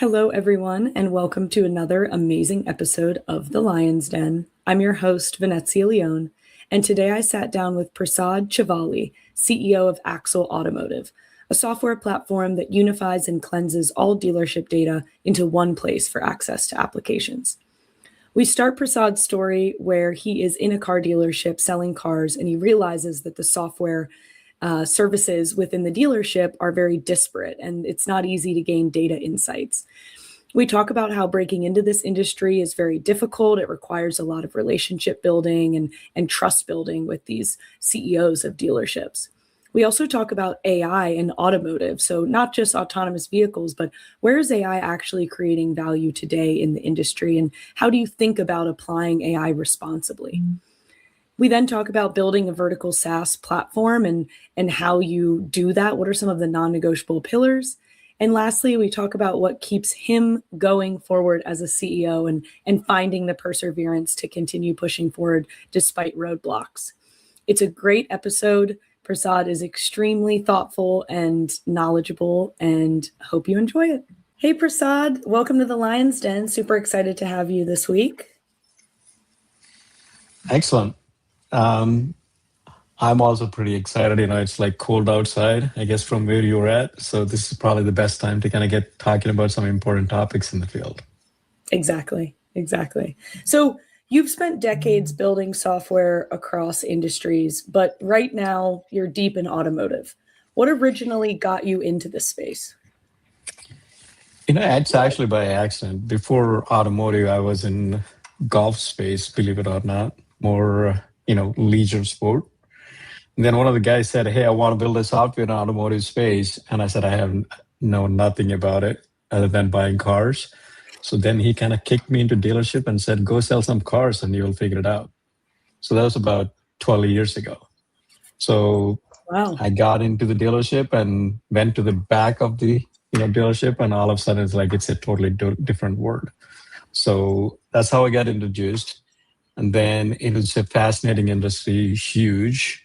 Hello, everyone, and welcome to another amazing episode of The Lion's Den. I'm your host, Venezia Leone, and today I sat down with Prasad Chavali, CEO of Axel Automotive, a software platform that unifies and cleanses all dealership data into one place for access to applications. We start Prasad's story where he is in a car dealership selling cars, and he realizes that the software services within the dealership are very disparate, and it's not easy to gain data insights. We talk about how breaking into this industry is very difficult. It requires a lot of relationship building and trust building with these CEOs of dealerships. We also talk about AI and automotive. So not just autonomous vehicles, but where is AI actually creating value today in the industry? And how do you think about applying AI responsibly? We then talk about building a vertical SaaS platform and how you do that. What are some of the non-negotiable pillars? And lastly, we talk about what keeps him going forward as a CEO and finding the perseverance to continue pushing forward despite roadblocks. It's a great episode. Prasad is extremely thoughtful and knowledgeable, and hope you enjoy it. Hey, Prasad, welcome to the Lion's Den. Super excited to have you this week. Excellent. I'm also pretty excited. It's like cold outside, I guess, from where you're at. So this is probably the best time to kind of get talking about some important topics in the field. Exactly. So you've spent decades building software across industries, but right now you're deep in automotive. What originally got you into this space? It's actually by accident. Before automotive, I was in golf space, believe it or not, more, leisure sport. And then one of the guys said, "Hey, I want to build a software in automotive space." And I said, "I have know nothing about it other than buying cars." So then he kind of kicked me into dealership and said, "Go sell some cars and you'll figure it out." So that was about 12 years ago. So Wow. I got into the dealership and went to the back of the dealership, and all of a sudden it's a totally different world. So that's how I got introduced. And then it was a fascinating industry, huge,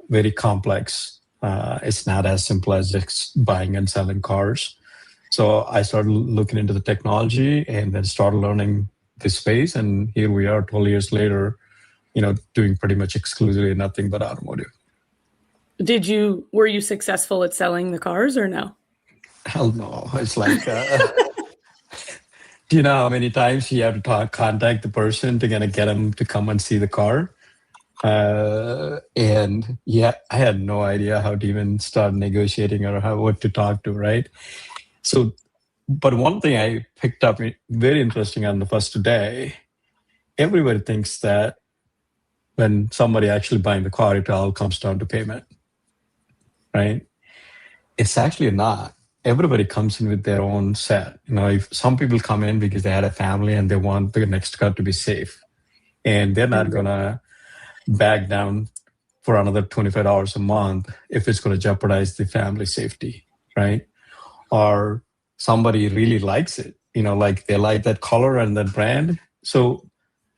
very complex. It's not as simple as just buying and selling cars. So I started looking into the technology and then started learning this space. And here we are 12 years later, doing pretty much exclusively nothing but automotive. Were you successful at selling the cars or no? Hell no. It's like, do you know how many times you have to contact the person to kind of get them to come and see the car? And yeah, I had no idea how to even start negotiating or what to talk to, right? So, but one thing I picked up very interesting on the first day, everybody thinks that when somebody actually buying the car, it all comes down to payment, right? It's actually not. Everybody comes in with their own set. If some people come in because they had a family and they want the next car to be safe, and they're not going to back down for another $25 a month if it's going to jeopardize the family safety, right? Or somebody really likes it, like they like that color and that brand. So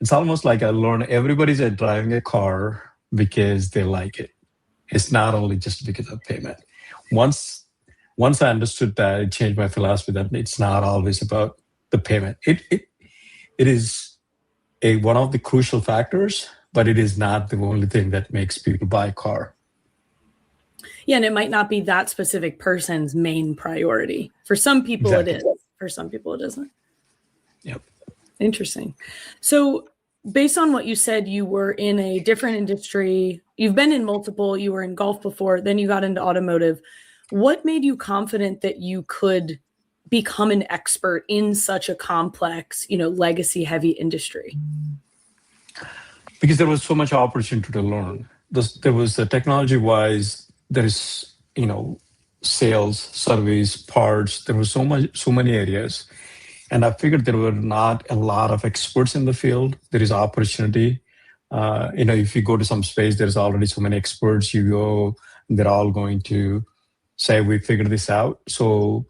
it's almost like I learned everybody's driving a car because they like it. It's not only just because of payment. Once I understood that, it changed my philosophy that it's not always about the payment. It is one of the crucial factors, but it is not the only thing that makes people buy a car. Yeah, and it might not be that specific person's main priority. For some people, It is. For some people, it isn't. Yep. Interesting. So based on what you said, you were in a different industry. You've been in multiple. You were in golf before, then you got into automotive. What made you confident that you could become an expert in such a complex, legacy-heavy industry? Because there was so much opportunity to learn. There was technology-wise, there is, sales, service, parts. There was so many areas. And I figured there were not a lot of experts in the field. There is opportunity. If you go to some space, there's already so many experts. You go, they're all going to say, "We figured this out." So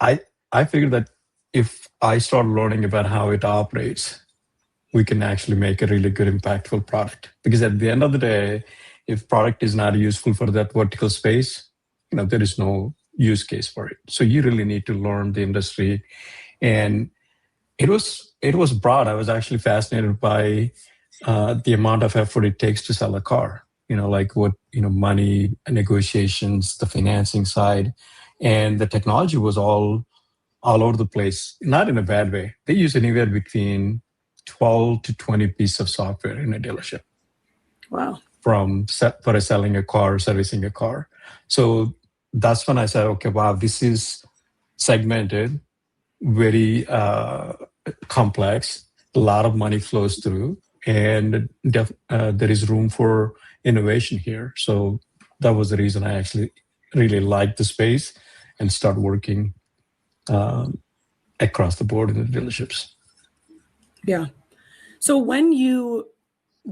I figured that if I start learning about how it operates, we can actually make a really good, impactful product. Because at the end of the day, if product is not useful for that vertical space, there is no use case for it. So you really need to learn the industry. And it was broad. I was actually fascinated by the amount of effort it takes to sell a car. Like what money, negotiations, the financing side, and the technology was all over the place. Not in a bad way. They use anywhere between 12 to 20 pieces of software in a dealership. Wow. For selling a car, servicing a car. So that's when I said, okay, wow, this is segmented, very complex. A lot of money flows through, and there is room for innovation here. So that was the reason I actually really liked the space and start working across the board in the dealerships. Yeah. So when you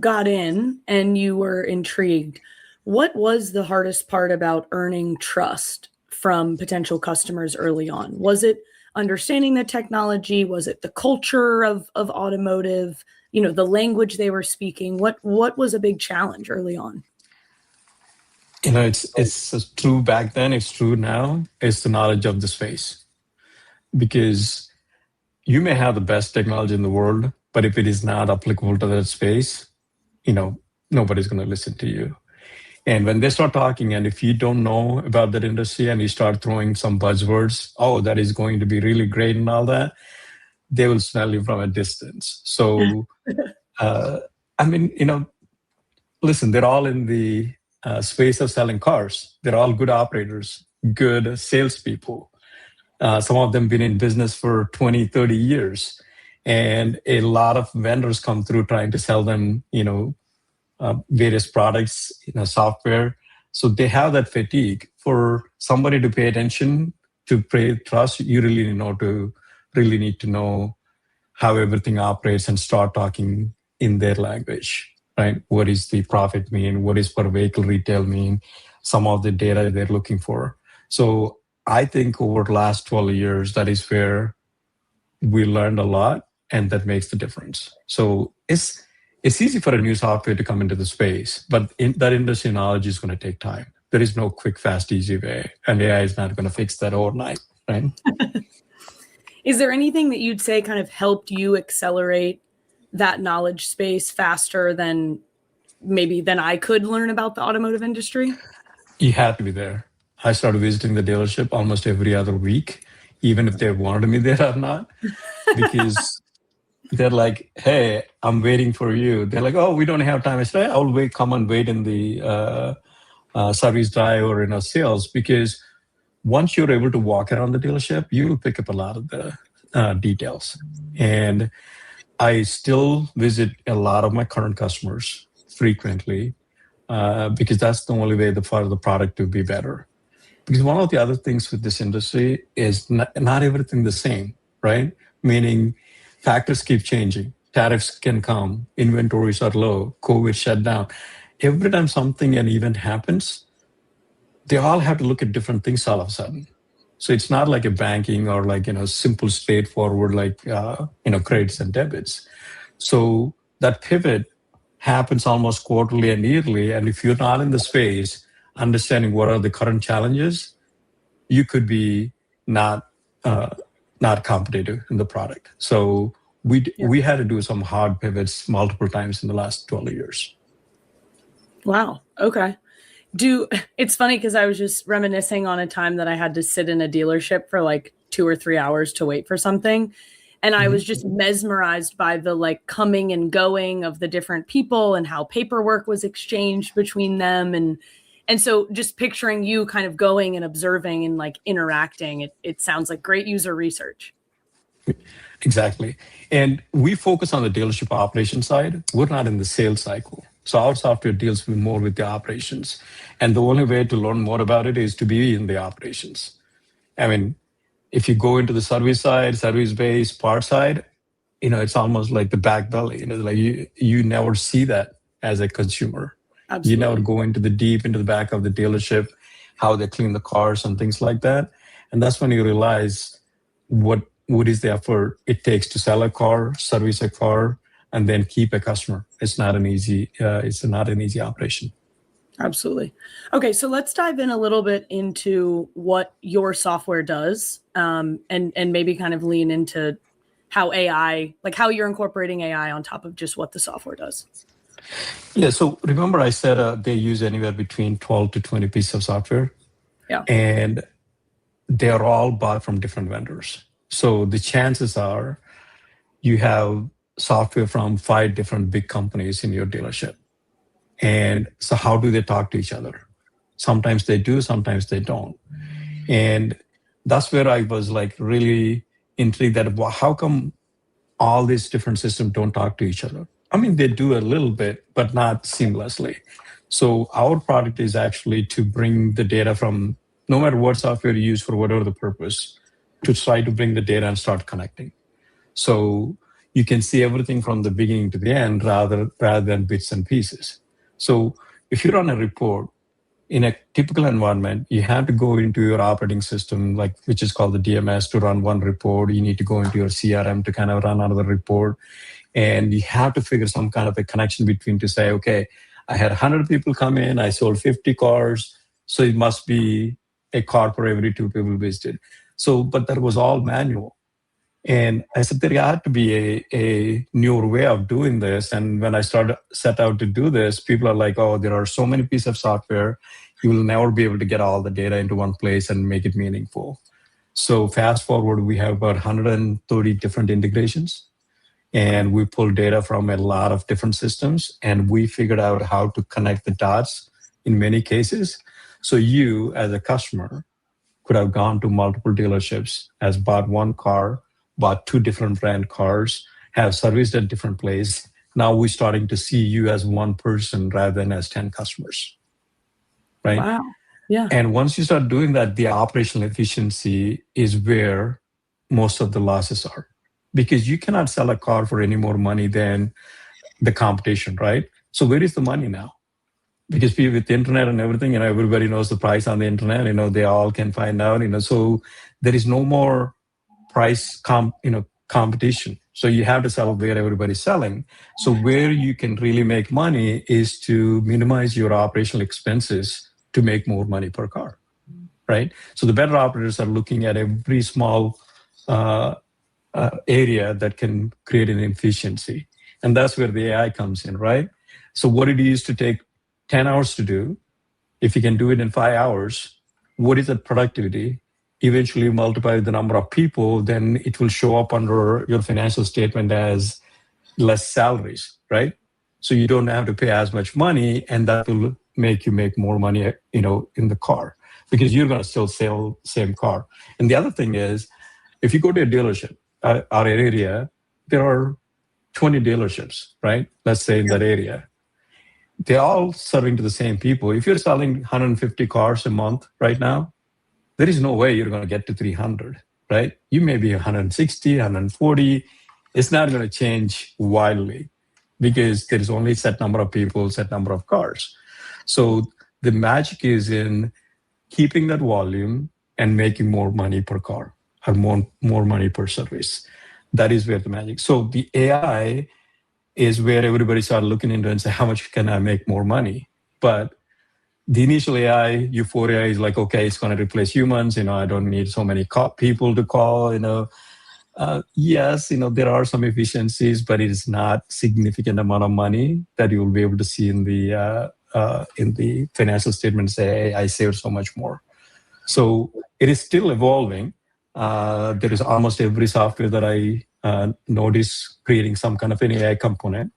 got in and you were intrigued, what was the hardest part about earning trust from potential customers early on? Was it understanding the technology? Was it the culture of automotive? The language they were speaking? What was a big challenge early on? It's true back then. It's true now. It's the knowledge of the space, because you may have the best technology in the world, but if it is not applicable to that space, nobody's going to listen to you. And when they start talking, and if you don't know about that industry and you start throwing some buzzwords, oh, that is going to be really great and all that, they will smell you from a distance. So, listen, they're all in the space of selling cars. They're all good operators, good salespeople. Some of them been in business for 20, 30 years. And a lot of vendors come through trying to sell them, various products, software. So they have that fatigue. For somebody to pay attention, to pay trust, you really need to know how everything operates and start talking in their language, right? What is the profit mean? What is per vehicle retail mean? Some of the data they're looking for. So I think over the last 12 years, that is where we learned a lot, and that makes the difference. So it's easy for a new software to come into the space, but that industry knowledge is going to take time. There is no quick, fast, easy way, and AI is not going to fix that overnight, right? Is there anything that you'd say kind of helped you accelerate that knowledge space faster than I could learn about the automotive industry? You have to be there. I started visiting the dealership almost every other week, even if they wanted me there or not, because they're like, hey, I'm waiting for you. They're like, oh, we don't have time. I said, I'll come and wait in the service drive or sales, because once you're able to walk around the dealership, you will pick up a lot of the details. And I still visit a lot of my current customers frequently, because that's the only way for the product to be better. Because one of the other things with this industry is not everything the same, right? Meaning factors keep changing. Tariffs can come, inventories are low, COVID shut down. Every time an event happens, they all have to look at different things all of a sudden. So it's not like a banking or simple, straightforward, credits and debits. So that pivot happens almost quarterly and yearly. And if you're not in the space, understanding what are the current challenges, you could be not competitive in the product. So we had to do some hard pivots multiple times in the last 12 years. Wow. Okay. It's funny because I was just reminiscing on a time that I had to sit in a dealership for like 2 or 3 hours to wait for something. And I was just mesmerized by the coming and going of the different people and how paperwork was exchanged between them. And so just picturing you kind of going and observing and interacting, it sounds like great user research. Exactly. And we focus on the dealership operation side. We're not in the sales cycle. So our software deals more with the operations. And the only way to learn more about it is to be in the operations. I mean, if you go into the service side, service-based part side, it's almost like the back belly. Like you never see that as a consumer. Absolutely. You never go into the back of the dealership, how they clean the cars and things like that. And that's when you realize what is the effort it takes to sell a car, service a car, and then keep a customer. It's not an easy operation. Absolutely. Okay, so let's dive in a little bit into what your software does, and maybe kind of lean into how AI, like how you're incorporating AI on top of just what the software does. Yeah. So remember, I said they use anywhere between 12 to 20 pieces of software. Yeah. And they are all bought from different vendors. So the chances are you have software from 5 different big companies in your dealership. And so how do they talk to each other? Sometimes they do, sometimes they don't. And that's where I was like really intrigued that how come all these different systems don't talk to each other? I mean, they do a little bit, but not seamlessly. So our product is actually to bring the data from no matter what software you use for whatever the purpose, to try to bring the data and start connecting. So you can see everything from the beginning to the end rather than bits and pieces. So if you run a report in a typical environment, you have to go into your operating system, like which is called the DMS, to run one report. You need to go into your CRM to kind of run another report. And you have to figure some kind of a connection between to say, okay, I had 100 people come in, I sold 50 cars, so it must be a car for every 2 people visited. So, but that was all manual. And I said there had to be a newer way of doing this. And when I set out to do this, people are like, oh, there are so many pieces of software, you will never be able to get all the data into one place and make it meaningful. So fast forward, we have about 130 different integrations. And we pull data from a lot of different systems. And we figured out how to connect the dots in many cases. So you, as a customer, could have gone to multiple dealerships, has bought one car, bought 2 different brand cars, have serviced at different places. Now we're starting to see you as one person rather than as 10 customers, right? Wow. Yeah. And once you start doing that, the operational efficiency is where most of the losses are, because you cannot sell a car for any more money than the competition, right? So where is the money now? Because with the internet and everything, everybody knows the price on the internet, they all can find out, so there is no more price competition. So you have to sell where everybody's selling. So where you can really make money is to minimize your operational expenses to make more money per car, right? So the better operators are looking at every small area that can create an efficiency. And that's where the AI comes in, right? So what it used to take 10 hours to do, if you can do it in 5 hours, what is that productivity? Eventually multiply the number of people, then it will show up under your financial statement as less salaries, right? So you don't have to pay as much money, and that will make you make more money, in the car, because you're going to still sell same car. And the other thing is, if you go to a dealership, our area, there are 20 dealerships, right? Let's say in that area. They're all serving to the same people. If you're selling 150 cars a month right now, there is no way you're going to get to 300, right? You may be 160, 140. It's not going to change wildly because there is only a set number of people, set number of cars. So the magic is in keeping that volume and making more money per car or more money per service. That is where the magic. So the AI is where everybody started looking into and say, how much can I make more money? But the initial AI euphoria is like, okay, it's going to replace humans. I don't need so many people to call. Yes, there are some efficiencies, but it is not significant amount of money that you will be able to see in the financial statement. Say, hey, I saved so much more. So it is still evolving. There is almost every software that I notice creating some kind of an AI component.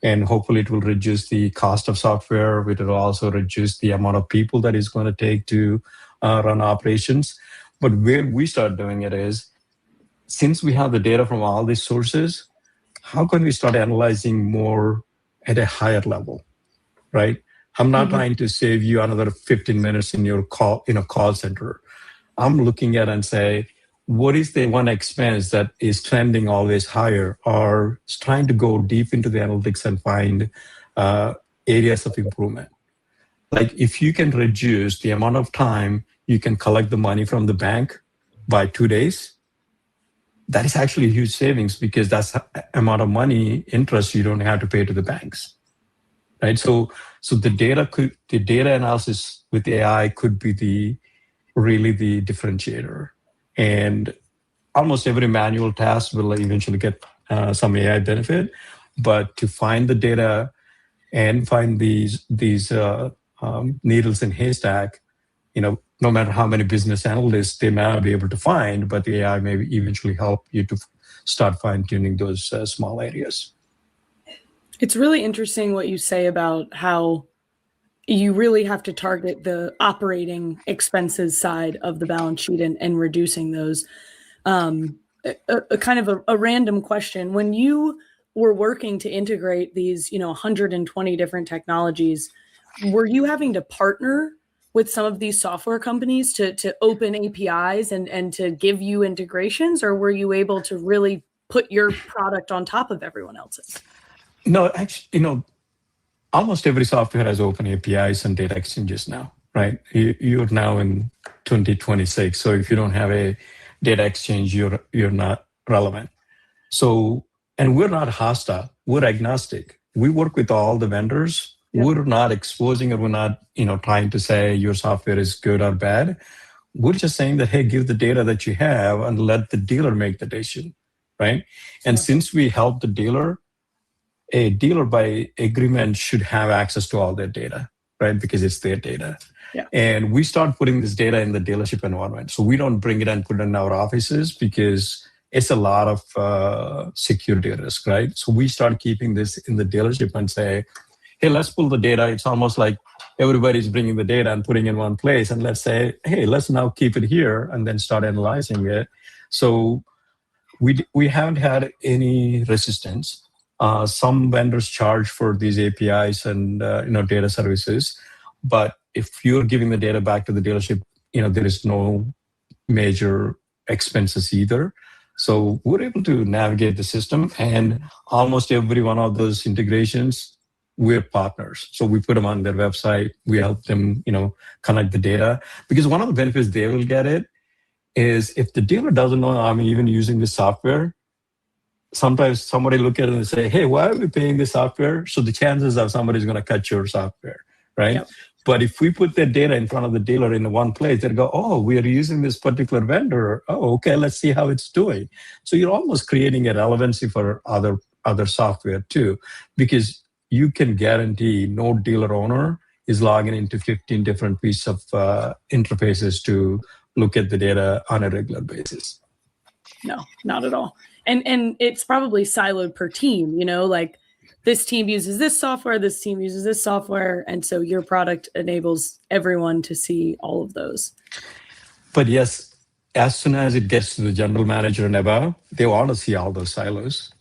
And hopefully it will reduce the cost of software. It will also reduce the amount of people that it's going to take to run operations. But where we start doing it is, since we have the data from all these sources, how can we start analyzing more at a higher level, right? I'm not trying to save you another 15 minutes in your call center. I'm looking at and say, what is the one expense that is trending always higher, or trying to go deep into the analytics and find areas of improvement? Like if you can reduce the amount of time you can collect the money from the bank by 2 days, that is actually a huge savings, because that's the amount of money, interest you don't have to pay to the banks, right? So the data analysis with AI could be really the differentiator. And almost every manual task will eventually get some AI benefit, but to find the data and find these needles in haystack, no matter how many business analysts they may not be able to find, but the AI may eventually help you to start fine tuning those small areas. It's really interesting what you say about how you really have to target the operating expenses side of the balance sheet and reducing those. A kind of a random question. When you were working to integrate these, 120 different technologies, were you having to partner with some of these software companies to open APIs and to give you integrations, or were you able to really put your product on top of everyone else's? No, actually, almost every software has open APIs and data exchanges now, right? You're now in 2026, so if you don't have a data exchange, you're not relevant. So, and we're not hostile. We're agnostic. We work with all the vendors. Yep. We're not exposing, or we're not, trying to say your software is good or bad. We're just saying that, hey, give the data that you have and let the dealer make the decision, right? And since we help the dealer, a dealer by agreement should have access to all their data, right? Because it's their data. Yeah. And we start putting this data in the dealership environment. So we don't bring it and put it in our offices because it's a lot of security risk, right? So we start keeping this in the dealership and say, hey, let's pull the data. It's almost like everybody's bringing the data and putting it in one place. And let's say, hey, let's now keep it here and then start analyzing it. So we haven't had any resistance. Some vendors charge for these APIs and data services, but if you're giving the data back to the dealership, there is no major expenses either. So we're able to navigate the system, and almost every one of those integrations, we're partners. So we put them on their website. We help them, connect the data, because one of the benefits they will get it is if the dealer doesn't know I'm even using this software. Sometimes somebody look at it and say, hey, why are we paying this software? So the chances are somebody's going to cut your software, right? Yep. But if we put their data in front of the dealer in one place, they'll go, oh, we are using this particular vendor. Oh, okay, let's see how it's doing. So you're almost creating a relevancy for other software too, because you can guarantee no dealer owner is logging into 15 different pieces of interfaces to look at the data on a regular basis. No, not at all. And it's probably siloed per team, like this team uses this software, this team uses this software. And so your product enables everyone to see all of those. But yes, as soon as it gets to the general manager and above, they want to see all those silos,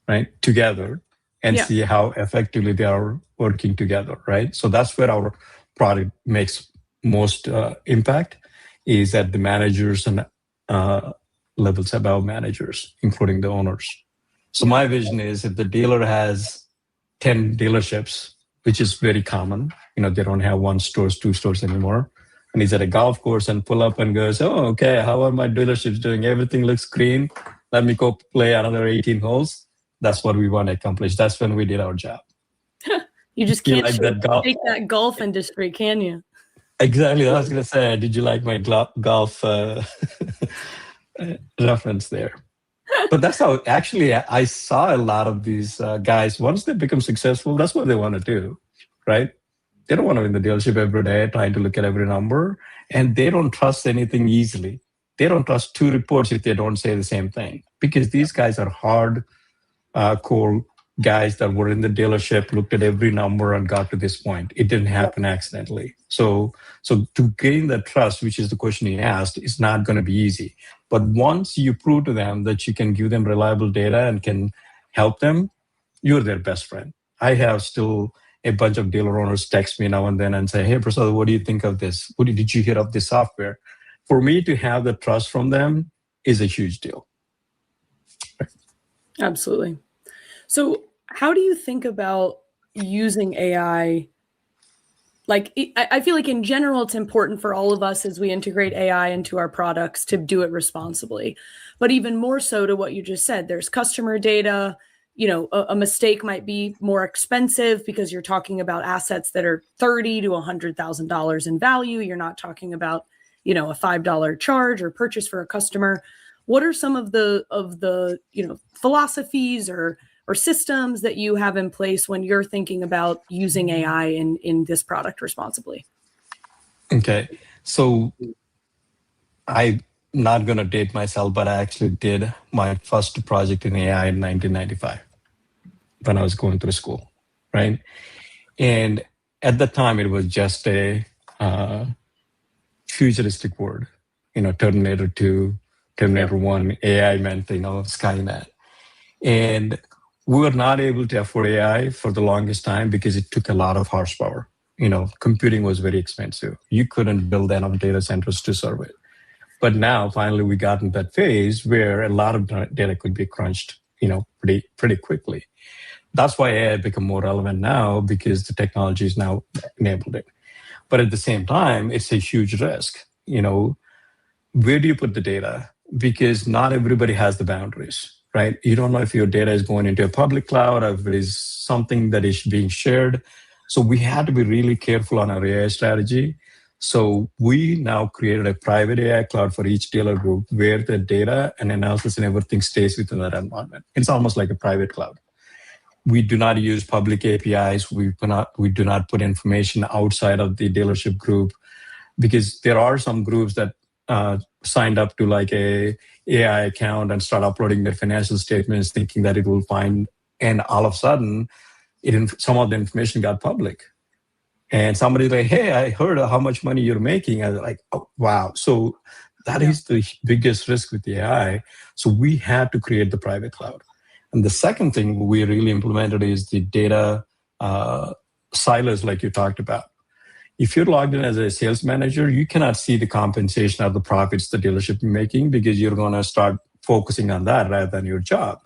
right, together and see how effectively they are working together, right? So that's where our product makes most impact, is at the managers and levels above managers, including the owners. So my vision is if the dealer has 10 dealerships, which is very common, they don't have one store, two stores anymore, and he's at a golf course and pull up and goes, oh, okay, how are my dealerships doing? Everything looks green. Let me go play another 18 holes. That's what we want to accomplish. That's when we did our job. You just can't take that golf industry, can you? Exactly. I was going to say, did you like my golf reference there? But that's how actually I saw a lot of these guys, once they become successful, that's what they want to do, right? They don't want to be in the dealership every day trying to look at every number, and they don't trust anything easily. They don't trust two reports if they don't say the same thing, because these guys are hard core guys that were in the dealership, looked at every number and got to this point. It didn't happen accidentally. So to gain that trust, which is the question he asked, is not going to be easy. But once you prove to them that you can give them reliable data and can help them, you're their best friend. I have still a bunch of dealer owners text me now and then and say, hey, Prasad, what do you think of this? Did you hear of this software? For me to have the trust from them is a huge deal. Absolutely. So how do you think about using AI? Like, I feel like in general, it's important for all of us as we integrate AI into our products to do it responsibly. But even more so to what you just said, there's customer data, a mistake might be more expensive because you're talking about assets that are $30,000 to $100,000 in value. You're not talking about, a $5 charge or purchase for a customer. What are some of the philosophies or systems that you have in place when you're thinking about using AI in this product responsibly? Okay, so I'm not going to date myself, but I actually did my first project in AI in 1995 when I was going through school, right? And at the time, it was just a futuristic word, Terminator 2, Terminator 1, AI meant, Skynet. And we were not able to afford AI for the longest time because it took a lot of horsepower. Computing was very expensive. You couldn't build enough data centers to serve it. But now, finally, we got in that phase where a lot of data could be crunched, pretty quickly. That's why AI become more relevant now, because the technology is now enabled it. But at the same time, it's a huge risk. Where do you put the data? Because not everybody has the boundaries, right? You don't know if your data is going into a public cloud or if it is something that is being shared. So we had to be really careful on our AI strategy. So we now created a private AI cloud for each dealer group where the data and analysis and everything stays within that environment. It's almost like a private cloud. We do not use public APIs. We do not put information outside of the dealership group, because there are some groups that signed up to like a AI account and start uploading their financial statements thinking that it will find, and all of a sudden, some of the information got public. And somebody's like, hey, I heard how much money you're making. I was like, oh, wow. So that is the biggest risk with the AI. So we had to create the private cloud. And the second thing we really implemented is the data silos, like you talked about. If you're logged in as a sales manager, you cannot see the compensation or the profits the dealership is making, because you're going to start focusing on that rather than your job.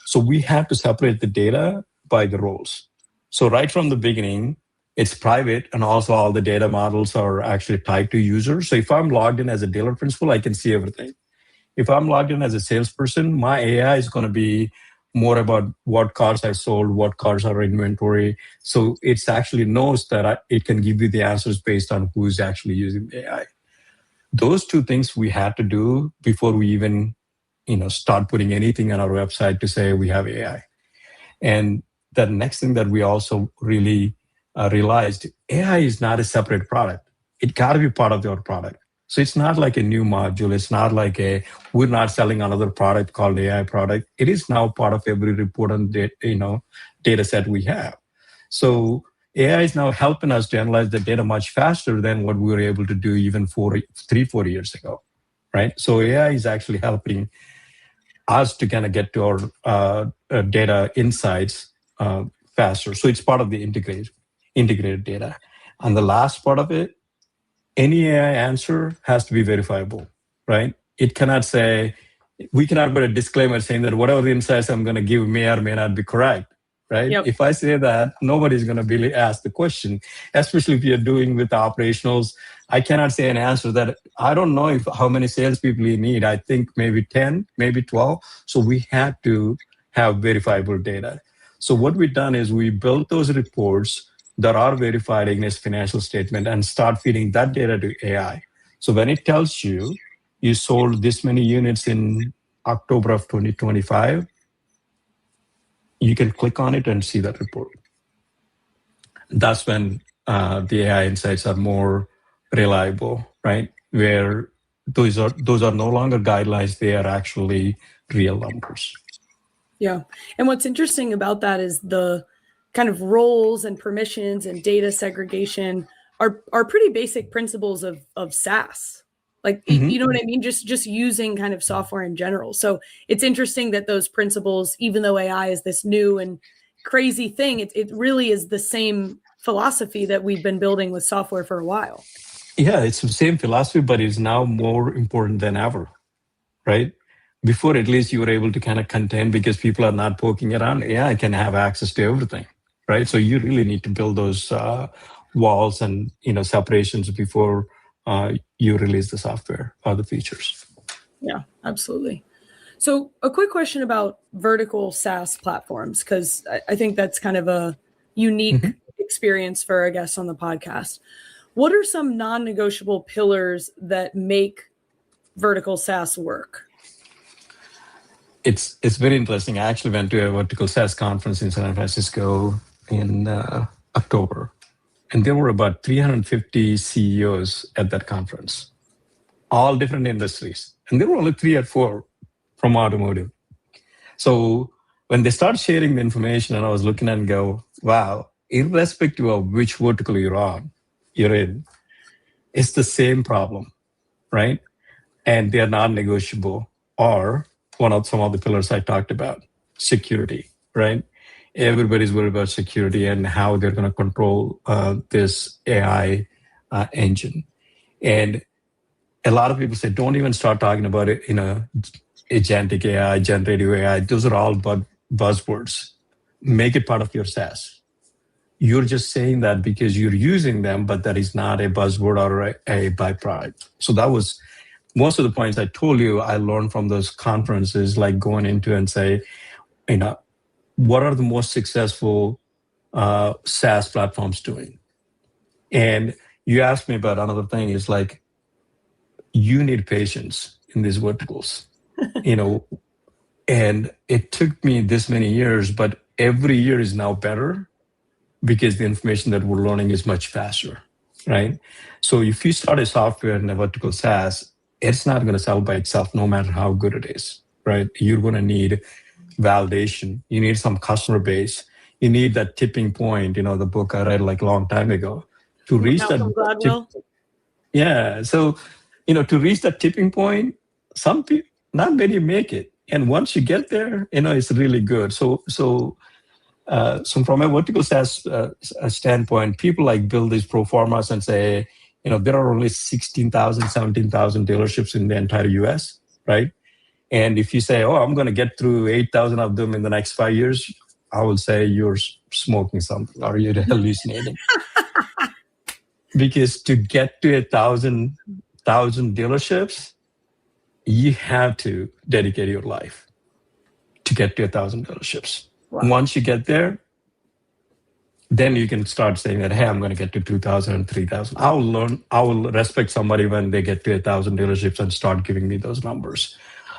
So we had to separate the data by the roles. So right from the beginning, it's private, and also all the data models are actually tied to users. So if I'm logged in as a dealer principal, I can see everything. If I'm logged in as a salesperson, my AI is going to be more about what cars I sold, what cars are in inventory. So it actually knows that it can give you the answers based on who's actually using the AI. Those two things we had to do before we even, start putting anything on our website to say we have AI. And the next thing that we also really realized, AI is not a separate product. It got to be part of your product. So it's not like a new module. It's not like we're not selling another product called AI product. It is now part of every report and data set we have. So AI is now helping us to analyze the data much faster than what we were able to do even 4 years ago, right? So AI is actually helping us to kind of get to our data insights faster. So it's part of the integrated data. And the last part of it, any AI answer has to be verifiable, right? It cannot say, we cannot put a disclaimer saying that whatever the insights I'm going to give may or may not be correct, right? Yep. If I say that, nobody's going to really ask the question, especially if you're doing with operationals. I cannot say an answer that I don't know how many salespeople you need. I think maybe 10, maybe 12. So we had to have verifiable data. So what we've done is we built those reports that are verified against financial statement and start feeding that data to AI. So when it tells you sold this many units in October of 2025, you can click on it and see that report. That's when the AI insights are more reliable, right? Where those are no longer guidelines, they are actually real numbers. Yeah. And what's interesting about that is the kind of roles and permissions and data segregation are pretty basic principles of SaaS. Like, you know what I mean? Just using kind of software in general. So it's interesting that those principles, even though AI is this new and crazy thing, it really is the same philosophy that we've been building with software for a while. Yeah, it's the same philosophy, but it's now more important than ever, right? Before, at least you were able to kind of contain because people are not poking around. AI can have access to everything, right? So you really need to build those walls and separations before you release the software or the features. Yeah, absolutely. So a quick question about vertical SaaS platforms, because I think that's kind of a unique experience for our guests on the podcast. What are some non-negotiable pillars that make vertical SaaS work? It's very interesting. I actually went to a vertical SaaS conference in San Francisco in October, and there were about 350 CEOs at that conference, all different industries, and there were only 3 or 4 from automotive. So when they start sharing the information, and I was looking and go, wow, irrespective of which vertical you're in, it's the same problem, right? And they are non-negotiable. Or some of the pillars I talked about, security, right? Everybody's worried about security and how they're going to control this AI engine. And a lot of people say, don't even start talking about it, agentic AI, generative AI. Those are all buzzwords. Make it part of your SaaS. You're just saying that because you're using them, but that is not a buzzword or a byproduct. So that was most of the points I told you I learned from those conferences, like going into and say, what are the most successful SaaS platforms doing? And you asked me about another thing is like, you need patience in these verticals, and it took me this many years, but every year is now better because the information that we're learning is much faster, right? So if you start a software in a vertical SaaS, it's not going to sell by itself, no matter how good it is, right? You're going to need validation. You need some customer base. You need that tipping point. The book I read like a long time ago to reach that. Yeah. So, to reach that tipping point, some people, not many make it. And once you get there, it's really good. So from a vertical SaaS standpoint, people like build these pro formas and say, there are only 16,000, 17,000 dealerships in the entire US, right? And if you say, I'm going to get through 8,000 of them in the next 5 years, I will say you're smoking something or you're hallucinating. Because to get to 1,000 dealerships, you have to dedicate your life to get to 1,000 dealerships. Wow. Once you get there, then you can start saying that, hey, I'm going to get to 2,000 and 3,000. I will respect somebody when they get to 1,000 dealerships and start giving me those numbers.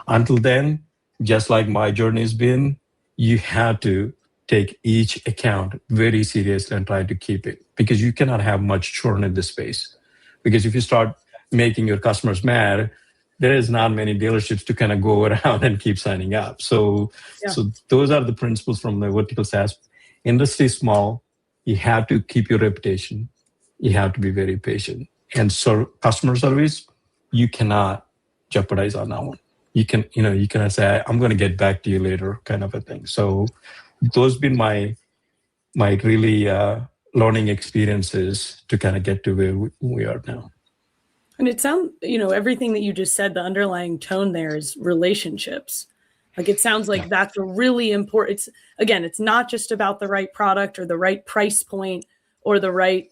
Until then, just like my journey has been, you have to take each account very seriously and try to keep it, because you cannot have much churn in this space. Because if you start making your customers mad, there is not many dealerships to kind of go around and keep signing up. So those are the principles from the vertical SaaS. Industry is small. You have to keep your reputation. You have to be very patient. And so customer service, you cannot jeopardize on that one. You cannot say, I'm going to get back to you later, kind of a thing. So those have been my really learning experiences to kind of get to where we are now. And it sounds, everything that you just said, the underlying tone there is relationships. Like, it sounds like that's a really important, it's not just about the right product or the right price point or the right,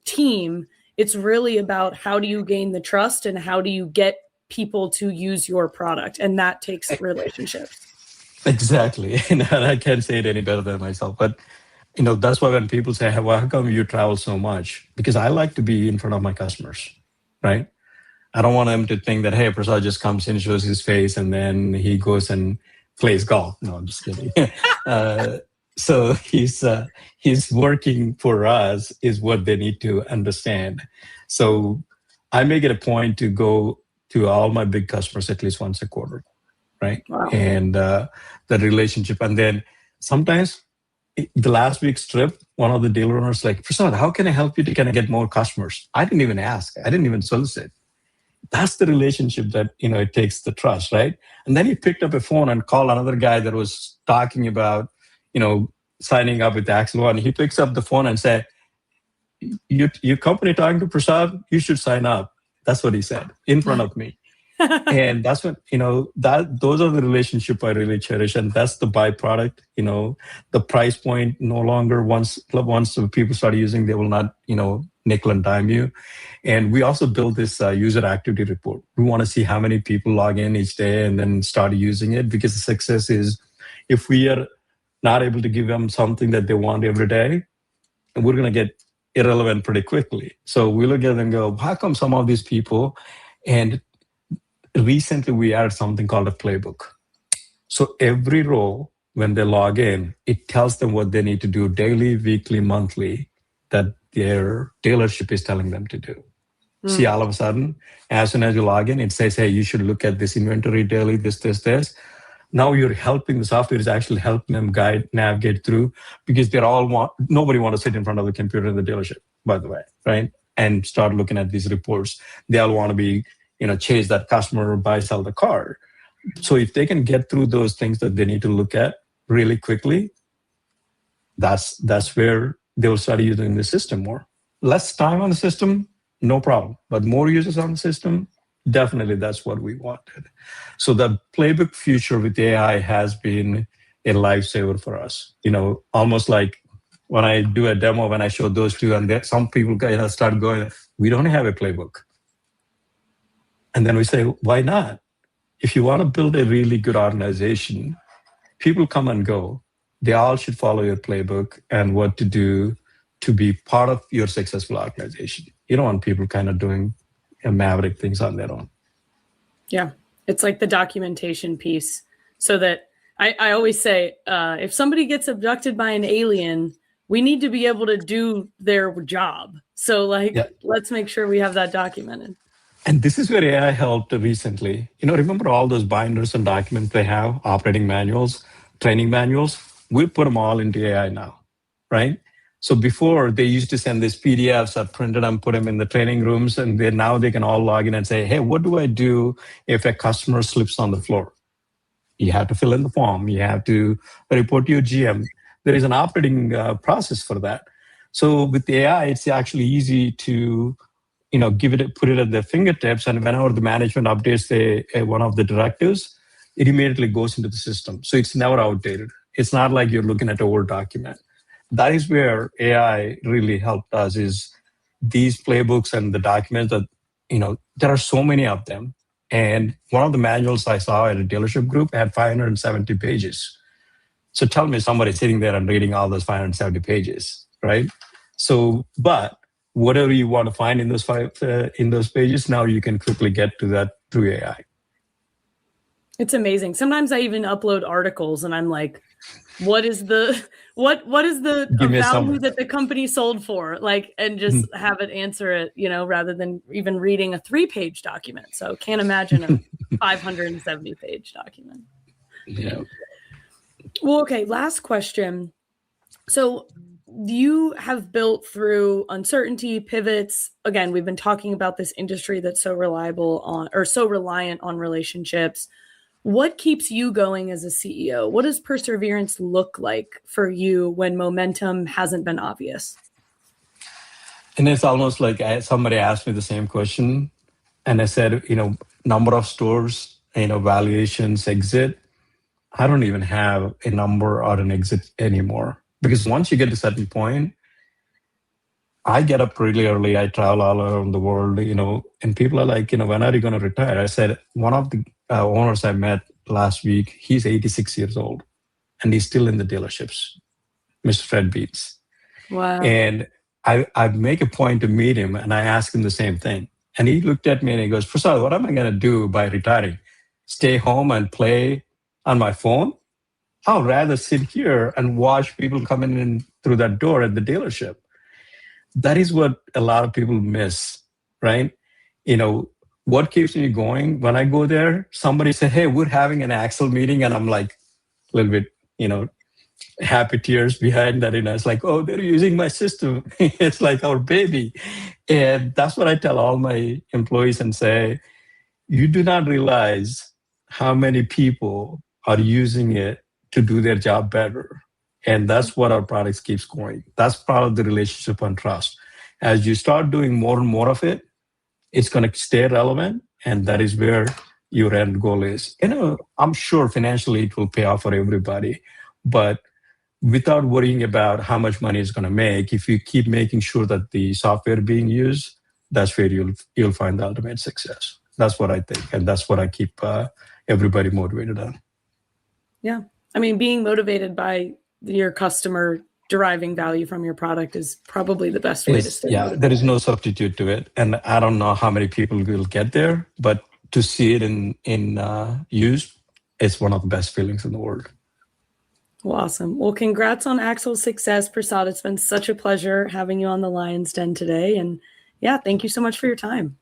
team. It's really about how do you gain the trust and how do you get people to use your product. And that takes relationships. Exactly. And I can't say it any better than myself. But, that's why when people say, well, how come you travel so much? Because I like to be in front of my customers, right? I don't want them to think that, hey, Prasad just comes in, shows his face, and then he goes and plays golf. No, I'm just kidding. So he's working for us is what they need to understand. So I make it a point to go to all my big customers at least once a quarter, right? Wow. And the relationship. And then sometimes the last week's trip, one of the dealer owners like, Prasad, how can I help you to kind of get more customers? I didn't even ask. I didn't even solicit. That's the relationship that, it takes the trust, right? And then he picked up a phone and called another guy that was talking about, signing up with Axel One. He picks up the phone and said, your company talking to Prasad, you should sign up. That's what he said in front of me. And that's what, those are the relationship I really cherish. And that's the byproduct, the price point no longer once people start using, they will not nickel and dime you. And we also built this user activity report. We want to see how many people log in each day and then start using it, because the success is if we are not able to give them something that they want every day, we're going to get irrelevant pretty quickly. So we look at them and go, how come some of these people? And recently we added something called a playbook. So every role, when they log in, it tells them what they need to do daily, weekly, monthly, that their dealership is telling them to do. See, all of a sudden, as soon as you log in, it says, hey, you should look at this inventory daily, this. Now you're helping, the software is actually helping them navigate through, because nobody want to sit in front of the computer in the dealership, by the way, right? And start looking at these reports. They all want to be, chase that customer, buy, sell the car. So if they can get through those things that they need to look at really quickly, that's where they'll start using the system more. Less time on the system, no problem. But more users on the system, definitely that's what we wanted. So the playbook future with AI has been a lifesaver for us. Almost like when I do a demo, when I show those two, and some people start going, we don't have a playbook. And then we say, why not? If you want to build a really good organization, people come and go. They all should follow your playbook and what to do to be part of your successful organization. You don't want people kind of doing maverick things on their own. Yeah, it's like the documentation piece. So that I always say, if somebody gets abducted by an alien, we need to be able to do their job. So let's make sure we have that documented. And this is where AI helped recently. Remember all those binders and documents they have, operating manuals, training manuals? We put them all into AI now, right? So before, they used to send these PDFs that printed and put them in the training rooms, and now they can all log in and say, hey, what do I do if a customer slips on the floor? You have to fill in the form. You have to report to your GM. There is an operating process for that. So with the AI, it's actually easy to put it at their fingertips, and whenever the management updates one of the directives, it immediately goes into the system. So it's never outdated. It's not like you're looking at a Word document. That is where AI really helped us, is these playbooks and the documents that, there are so many of them. And one of the manuals I saw at a dealership group had 570 pages. So tell me somebody sitting there and reading all those 570 pages, right? So, but whatever you want to find in those pages, now you can quickly get to that through AI. It's amazing. Sometimes I even upload articles and I'm like, what is the value that the company sold for? And just have it answer it, rather than even reading a 3-page document. So can't imagine a 570-page document. Yeah. Well, okay, last question. So you have built through uncertainty, pivots. Again, we've been talking about this industry that's so reliant on relationships. What keeps you going as a CEO? What does perseverance look like for you when momentum hasn't been obvious? And it's almost like somebody asked me the same question, and I said, number of stores, valuations, exit. I don't even have a number or an exit anymore, because once you get to a certain point, I get up really early. I travel all around the world, and people are like, when are you going to retire? I said, one of the owners I met last week, he's 86 years old, and he's still in the dealerships, Mr. Fred Beats. Wow. And I make a point to meet him, and I ask him the same thing. And he looked at me and he goes, Prasad, what am I going to do by retiring? Stay home and play on my phone? I'd rather sit here and watch people coming in through that door at the dealership. That is what a lot of people miss, right? What keeps me going? When I go there, somebody said, hey, we're having an Axel meeting. And I'm like, a little bit, happy tears behind that. It's like, oh, they're using my system. It's like our baby. And that's what I tell all my employees and say, you do not realize how many people are using it to do their job better. And that's what our products keeps going. That's part of the relationship and trust. As you start doing more and more of it, it's going to stay relevant. And that is where your end goal is. I'm sure financially it will pay off for everybody. But without worrying about how much money it's going to make, if you keep making sure that the software being used, that's where you'll find the ultimate success. That's what I think, and that's what I keep everybody motivated on. Yeah, I mean, being motivated by your customer deriving value from your product is probably the best way to stay motivated. There is no substitute to it, and I don't know how many people will get there, but to see it in use, it's one of the best feelings in the world. Well, awesome. Well, congrats on Axel's success, Prasad. It's been such a pleasure having you on the Lion's Den today. And yeah, thank you so much for your time.